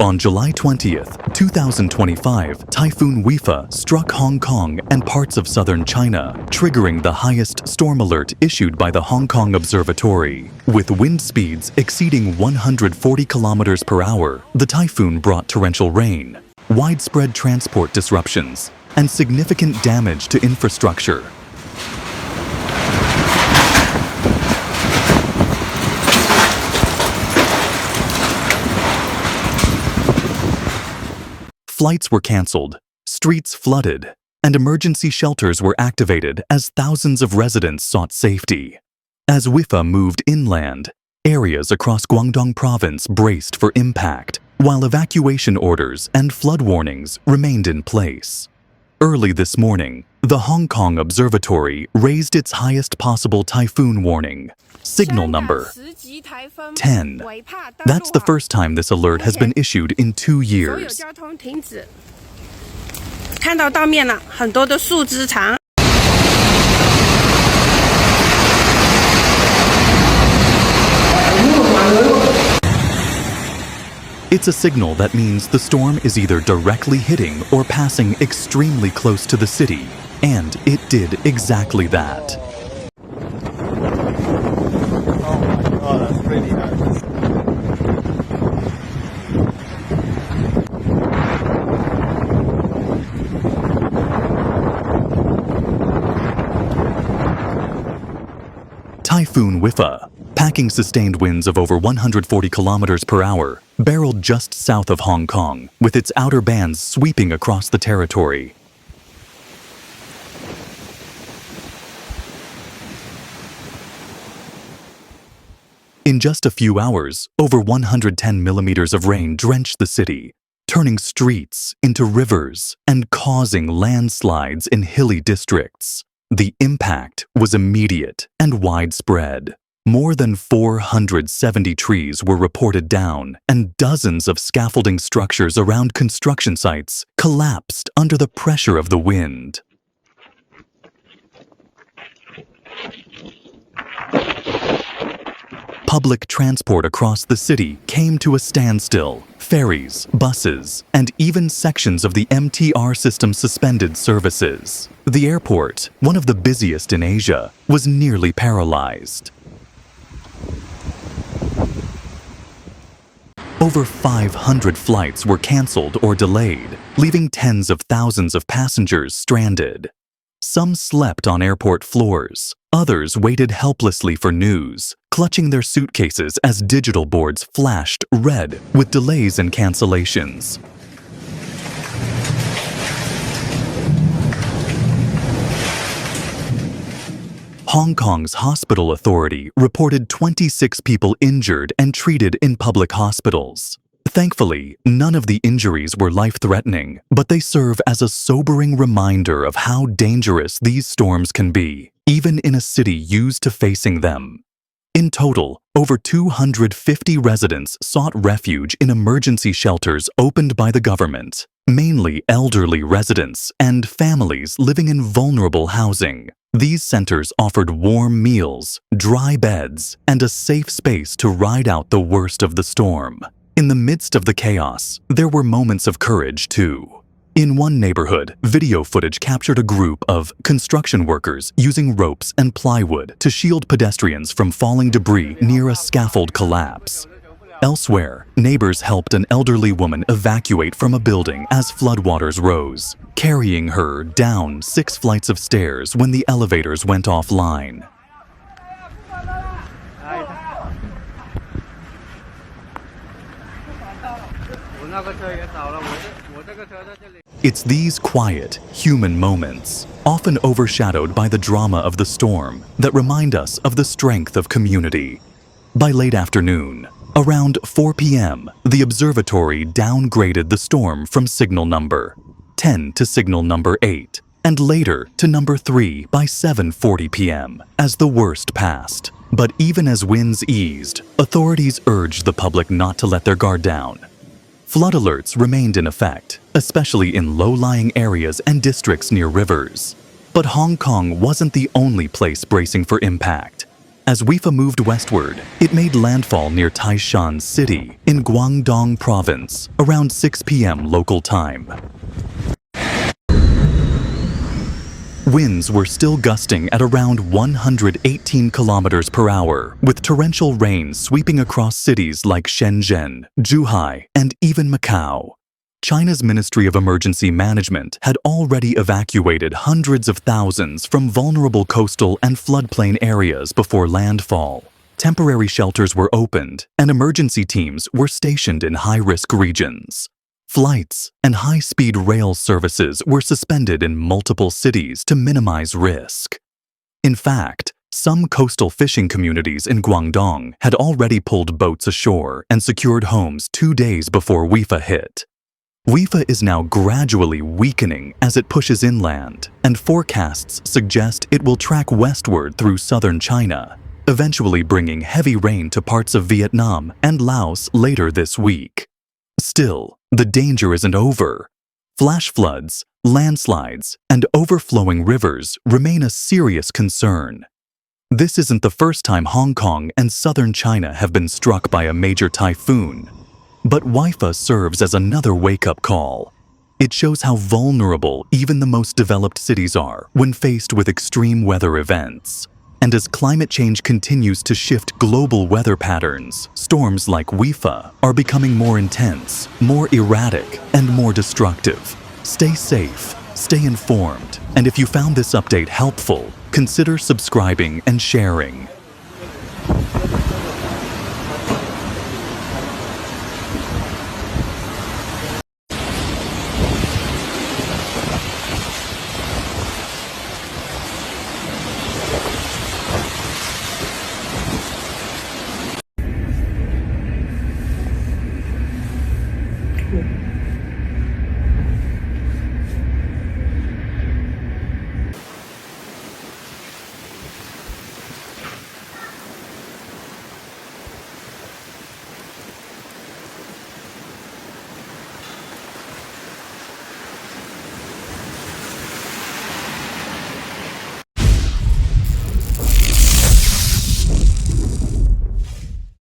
On July 20th, 2025, Typhoon Wipha struck Hong Kong and parts of southern China, triggering the highest storm alert issued by the Hong Kong Observatory. With wind speeds exceeding 140 kilometers per hour, the typhoon brought torrential rain, widespread transport disruptions, and significant damage to infrastructure. Flights were cancelled, streets flooded, and emergency shelters were activated as thousands of residents sought safety. As Wipha moved inland, areas across Guangdong province braced for impact, while evacuation orders and flood warnings remained in place. Early this morning, the Hong Kong Observatory raised its highest possible typhoon warning, signal number 10. That's the first time this alert has been issued in 2 years. It's a signal that means the storm is either directly hitting or passing extremely close to the city, and it did exactly that. Oh, that's pretty nice. Typhoon Wipha, packing sustained winds of over 140 kilometers per hour, barreled just south of Hong Kong, with its outer bands sweeping across the territory. In just a few hours, over 110 millimeters of rain drenched the city, turning streets into rivers and causing landslides in hilly districts. The impact was immediate and widespread. More than 470 trees were reported down, and dozens of scaffolding structures around construction sites collapsed under the pressure of the wind. Public transport across the city came to a standstill. Ferries, buses, and even sections of the MTR system suspended services. The airport, one of the busiest in Asia, was nearly paralyzed. Over 500 flights were cancelled or delayed, leaving tens of thousands of passengers stranded. Some slept on airport floors. Others waited helplessly for news, clutching their suitcases as digital boards flashed red with delays and cancellations. Hong Kong's hospital authority reported 26 people injured and treated in public hospitals. Thankfully, none of the injuries were life-threatening, but they serve as a sobering reminder of how dangerous these storms can be, even in a city used to facing them. In total, over 250 residents sought refuge in emergency shelters opened by the government, mainly elderly residents and families living in vulnerable housing. These centers offered warm meals, dry beds, and a safe space to ride out the worst of the storm. In the midst of the chaos, there were moments of courage, too. In one neighborhood, video footage captured a group of construction workers using ropes and plywood to shield pedestrians from falling debris near a scaffold collapse. Elsewhere, neighbors helped an elderly woman evacuate from a building as floodwaters rose, carrying her down 6 flights of stairs when the elevators went offline. It's these quiet, human moments, often overshadowed by the drama of the storm, that remind us of the strength of community. By late afternoon, around 4 p.m., the observatory downgraded the storm from signal number 10 to signal number 8, and later to number 3 by 7:40 p.m. as the worst passed. But even as winds eased, authorities urged the public not to let their guard down. Flood alerts remained in effect, especially in low-lying areas and districts near rivers. But Hong Kong wasn't the only place bracing for impact. As Wipha moved westward, it made landfall near Taishan City in Guangdong Province around 6 p.m. local time. Winds were still gusting at around 118 kilometers per hour, with torrential rain sweeping across cities like Shenzhen, Zhuhai, and even Macau. China's Ministry of Emergency Management had already evacuated hundreds of thousands from vulnerable coastal and floodplain areas before landfall. Temporary shelters were opened, and emergency teams were stationed in high-risk regions. Flights and high-speed rail services were suspended in multiple cities to minimize risk. In fact, some coastal fishing communities in Guangdong had already pulled boats ashore and secured homes 2 days before Wipha hit. Wipha is now gradually weakening as it pushes inland, and forecasts suggest it will track westward through southern China, eventually bringing heavy rain to parts of Vietnam and Laos later this week. Still, the danger isn't over. Flash floods, landslides, and overflowing rivers remain a serious concern. This isn't the first time Hong Kong and southern China have been struck by a major typhoon. But Wipha serves as another wake-up call. It shows how vulnerable even the most developed cities are when faced with extreme weather events. And as climate change continues to shift global weather patterns, storms like Wipha are becoming more intense, more erratic, and more destructive. Stay safe, stay informed, and if you found this update helpful, consider subscribing and sharing.